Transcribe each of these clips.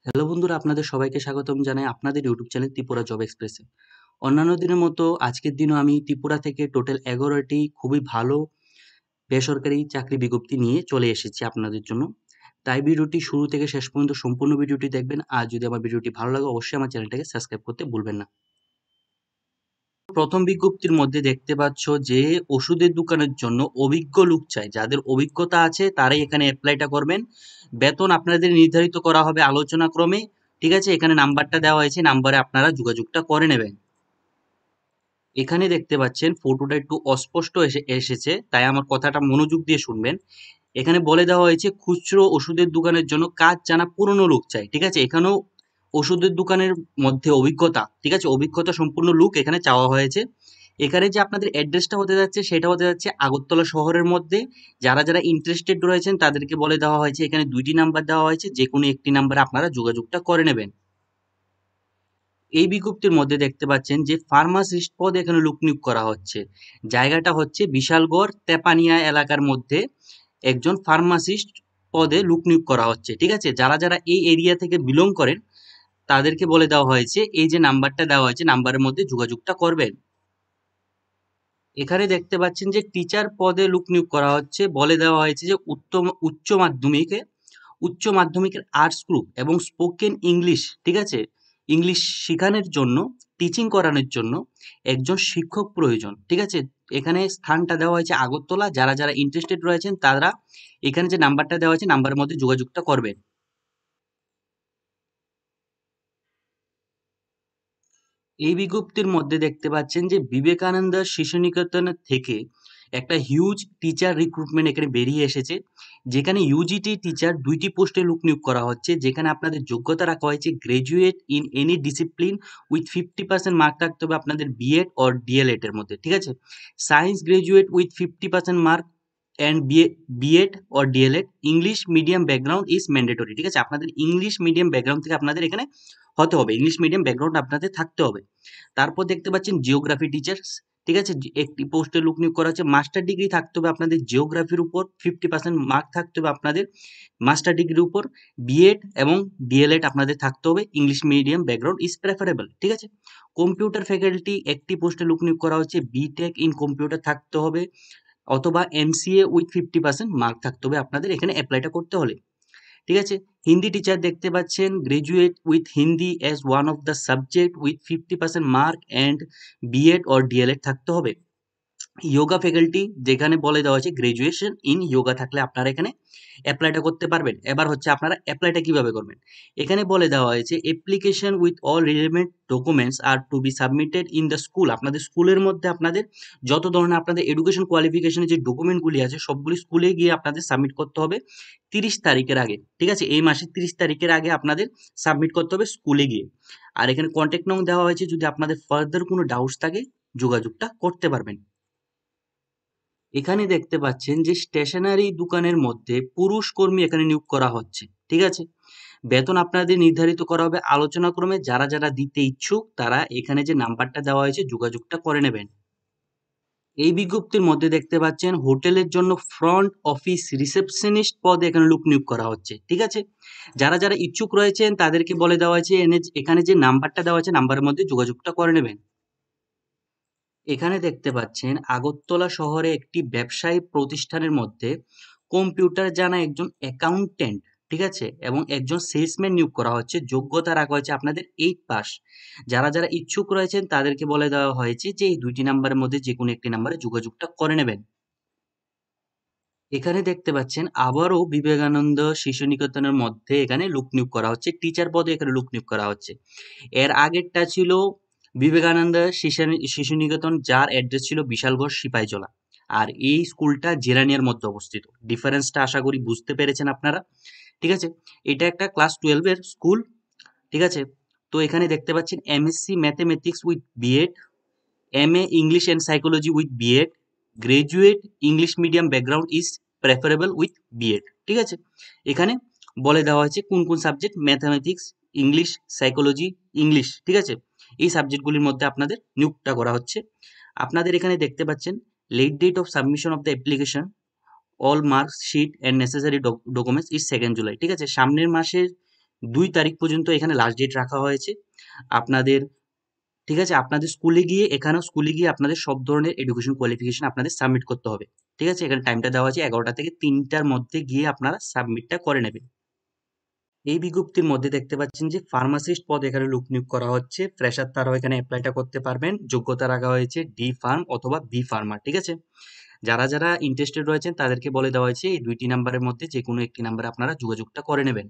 Hello বন্ধুরা, আপনাদের সবাইকে স্বাগতম জানাই আপনাদের ইউটিউব চ্যানেল ত্রিপুরা জব এক্সপ্রেসে। অন্যান্য দিনের মতো আজকের দিনও আমি ত্রিপুরা থেকে টোটাল 11টি খুবই ভালো বেসরকারি চাকরি বিজ্ঞপ্তি নিয়ে চলে এসেছি আপনাদের জন্য। তাই ভিডিওটি শুরু থেকে শেষ পর্যন্ত সম্পূর্ণ ভিডিওটি দেখবেন। আর যদি আমার ভিডিওটি ভালো লাগে অবশ্যই আমার চ্যানেলটাকে সাবস্ক্রাইব করতে ভুলবেন না। প্রথম বিজ্ঞপ্তির মধ্যে দেখতে পাচ্ছ যে ওষুধের দোকানের জন্য অভিজ্ঞ লোক চাই। যাদের অভিজ্ঞতা আছে তারাই এখানে অ্যাপ্লাইটা করবেন। বেতন আপনাদের নির্ধারিত করা হবে আলোচনা ক্রমে। ঠিক আছে, এখানে নাম্বারটা দেওয়া হয়েছে, নাম্বারে আপনারা যোগাযোগটা করে নেবেন। এখানে দেখতে পাচ্ছেন ফটোটা একটু অস্পষ্ট এসেছে, তাই আমার কথাটা মনোযোগ দিয়ে শুনবেন। এখানে বলে দেওয়া হয়েছে খুচরো ওষুধের দোকানের জন্য কাজ জানা পুরনো লোক চাই। ঠিক আছে, এখানেও ওষুধের দোকানের মধ্যে অভিজ্ঞতা, ঠিক আছে, অভিজ্ঞতা সম্পূর্ণ লোক এখানে চাওয়া হয়েছে। এখানে যে আপনাদের অ্যাড্রেসটা হতে যাচ্ছে সেটা হতে যাচ্ছে আগরতলা শহরের মধ্যে। যারা যারা ইন্টারেস্টেড রয়েছেন তাদেরকে বলে দেওয়া হয়েছে, এখানে 2টি নাম্বার দেওয়া হয়েছে, যে কোনো একটি নাম্বারে আপনারা যোগাযোগটা করে নেবেন। এই বিজ্ঞপ্তির মধ্যে দেখতে পাচ্ছেন যে ফার্মাসিস্ট পদে এখানে লোক নিয়োগ করা হচ্ছে। জায়গাটা হচ্ছে বিশালগড় তেপানিয়া এলাকার মধ্যে একজন ফার্মাসিস্ট পদে লোক নিয়োগ করা হচ্ছে। ঠিক আছে, যারা যারা এই এরিয়া থেকে বিলং করেন তাদেরকে বলে দেওয়া হয়েছে এই যে নাম্বারটা দেওয়া হয়েছে নাম্বারের মধ্যে যোগাযোগটা করবেন। এখানে দেখতে পাচ্ছেন যে টিচার পদে লোক নিয়োগ করা হচ্ছে। বলে দেওয়া হয়েছে যে উচ্চ মাধ্যমিকের আর্টস গ্রুপ এবং স্পোকেন ইংলিশ, ঠিক আছে, ইংলিশ শেখানোর জন্য, টিচিং করানোর জন্য একজন শিক্ষক প্রয়োজন। ঠিক আছে, এখানে স্থানটা দেওয়া হয়েছে আগরতলা। যারা যারা ইন্টারেস্টেড রয়েছেন তারা এখানে যে নাম্বারটা দেওয়া হয়েছে নাম্বারের মধ্যে যোগাযোগটা করবেন। এই বিজ্ঞপ্তির মধ্যে দেখতে পাচ্ছেন যে বিবেকানন্দ শিশু নিকেতন থেকে একটা হিউজ টিচার রিক্রুটমেন্ট এখানে বেরিয়ে এসেছে, যেখানে ইউজিটি টিচার 2টি পোস্টে লোক নিয়োগ করা হচ্ছে। যেখানে আপনাদের যোগ্যতা রাখা হয়েছে graduate in any discipline with 50% mark থাকতে হবে আপনাদের বিএড অর ডিএলএড এর মধ্যে। ঠিক আছে, science graduate with 50% mark and BEd or DElEd. English medium background is mandatory. ঠিক আছে, আপনাদের ইংলিশ মিডিয়াম ব্যাকগ্রাউন্ড থেকে আপনাদের এখানে হতে হবে, ইংলিশ মিডিয়াম ব্যাকগ্রাউন্ড আপনাদের থাকতে হবে। তারপর দেখতে পাচ্ছেন জিওগ্রাফি টিচার্স। ঠিক আছে, একটি পোস্টে লোক নিয়োগ করা হচ্ছে। মাস্টার ডিগ্রি থাকতে হবে আপনাদের জিওগ্রাফির উপর, 50% মার্ক থাকতে হবে আপনাদের মাস্টার ডিগ্রির উপর। বিএড এবং ডিএলএড আপনাদের থাকতে হবে। English medium background is preferable. ঠিক আছে, কম্পিউটার ফ্যাকাল্টি একটি পোস্টে লোক নিয়োগ করা হচ্ছে। বিটেক ইন কম্পিউটার থাকতে হবে অথবা এমসিএ উইথ 50% মার্ক থাকতে হবে আপনাদের এখানে অ্যাপ্লাইটা করতে হলে। ঠিক আছে, হিন্দি টিচার দেখতে পাচ্ছেন graduate with Hindi as one of the subject with 50% mark and BEd or DElEd থাকতে হবে। যোগা ফ্যাকাল্টি যেখানে বলে দেওয়া হয়েছে গ্রাজুয়েশন ইন যোগা থাকলে আপনারা এখানে অ্যাপ্লাইটা করতে পারবেন। এবার হচ্ছে আপনারা অ্যাপ্লাইটা কিভাবে করবেন। এখানে বলে দেওয়া হয়েছে application with all relevant documents are to be submitted in the school. আপনাদের স্কুলের মধ্যে আপনাদের যত ধরনের আপনাদের এডুকেশন কোয়ালিফিকেশনের যে ডকুমেন্টগুলি আছে সবগুলি স্কুলে গিয়ে আপনাদের সাবমিট করতে হবে 30 তারিখের আগে। ঠিক আছে, এই মাসের 30 তারিখের আগে আপনাদের সাবমিট করতে হবে স্কুলে গিয়ে। আর এখানে কন্ট্যাক্ট নং দেওয়া হয়েছে, যদি আপনাদের ফার্দার কোনো ডাউটস থাকে যোগাযোগটা করতে পারবেন। এখানে দেখতে পাচ্ছেন যে স্টেশনারি দোকানের মধ্যে পুরুষ কর্মী এখানে নিয়োগ করা হচ্ছে। ঠিক আছে, বেতন আপনাদের নির্ধারিত করা হবে আলোচনা ক্রমে। যারা যারা দিতে ইচ্ছুক তারা এখানে যে নাম্বারটা দেওয়া হয়েছে যোগাযোগটা করে নেবেন। এই বিজ্ঞপ্তির মধ্যে দেখতে পাচ্ছেন হোটেলের জন্য ফ্রন্ট অফিস রিসেপশনিস্ট পদে এখানে লোক নিয়োগ করা হচ্ছে। ঠিক আছে, যারা যারা ইচ্ছুক রয়েছেন তাদেরকে বলে দেওয়া হয়েছে এখানে যে নাম্বারটা দেওয়া আছে নাম্বারের মধ্যে যোগাযোগটা করে নেবেন। এখানে দেখতে পাচ্ছেন আগরতলা শহরে একটি ব্যবসায়ী প্রতিষ্ঠানের মধ্যে কম্পিউটার জানা একজন অ্যাকাউন্টেন্ট, ঠিক আছে, এবং একজন সেলসম্যান নিয়োগ করা হচ্ছে। যোগ্যতা রাখা হয়েছে আপনাদের 8 পাস। যারা যারা ইচ্ছুক রয়েছেন তাদেরকে বলে দেওয়া হয়েছে যে এই 2টি নাম্বারের মধ্যে যে কোনো একটি নাম্বারে যোগাযোগটা করে নেবেন। এখানে দেখতে পাচ্ছেন আবারও বিবেকানন্দ শিশু নিকেতনের মধ্যে এখানে লোক নিয়োগ করা হচ্ছে, টিচার পদে এখানে লোক নিয়োগ করা হচ্ছে। এর আগেরটা ছিল বিবেকানন্দ শিশু নিকেতন, যার অ্যাড্রেস ছিল বিশালগড় সিপাহীজলা। আর এই স্কুলটা জিরানিয়ার মধ্যে অবস্থিত। ডিফারেন্সটা আশা করি বুঝতে পেরেছেন আপনারা। ঠিক আছে, এটা একটা ক্লাস 12 এর স্কুল। ঠিক আছে, তো এখানে দেখতে পাচ্ছেন MSc mathematics with BEd, MA English and psychology with BEd, graduate English medium background is preferable with BEd. ঠিক আছে, এখানে বলে দেওয়া হয়েছে কোন কোন subject, mathematics, English, psychology, English. ঠিক আছে, এই সাবজেক্টগুলির মধ্যে আপনাদের নিয়োগটা করা হচ্ছে। আপনাদের এখানে দেখতে পাচ্ছেন late date of submission of the application all marks sheet and necessary documents is 2 July. ঠিক আছে, সামনের মাসের 2 তারিখ পর্যন্ত এখানে লাস্ট ডেট রাখা হয়েছে আপনাদের। ঠিক আছে, আপনাদের স্কুলে গিয়ে, এখানেও স্কুলে গিয়ে আপনাদের সব ধরনের এডুকেশন কোয়ালিফিকেশন আপনাদের সাবমিট করতে হবে। ঠিক আছে, এখানে টাইমটা দেওয়া আছে 11টা থেকে 3টার মধ্যে গিয়ে আপনারা সাবমিটটা করে নেবেন। এই বিজ্ঞপ্তির মধ্যে দেখতে পাচ্ছেন যে ফার্মাসিস্ট পদ এখানে লোক নিয়োগ করা হচ্ছে, ফ্রেশার তারাও এখানে অ্যাপ্লাইটা করতে পারবেন। যোগ্যতা রাখা হয়েছে ডি ফার্ম অথবা বি ফার্মার। ঠিক আছে, যারা যারা ইন্টারেস্টেড রয়েছেন তাদেরকে বলে দেওয়া হয়েছে এই 2টি নাম্বারের মধ্যে যে কোনো একটি নাম্বারে আপনারা যোগাযোগটা করে নেবেন।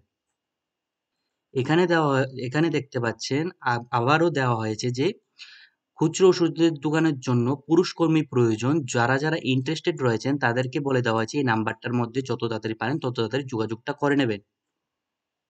এখানে দেখতে পাচ্ছেন আবারও দেওয়া হয়েছে যে খুচরো ওষুধের দোকানের জন্য পুরুষ কর্মী প্রয়োজন। যারা যারা ইন্টারেস্টেড রয়েছেন তাদেরকে বলে দেওয়া হয়েছে এই নাম্বারটার মধ্যে যত তাড়াতাড়ি পারেন তত তাড়াতাড়ি যোগাযোগটা করে নেবেন।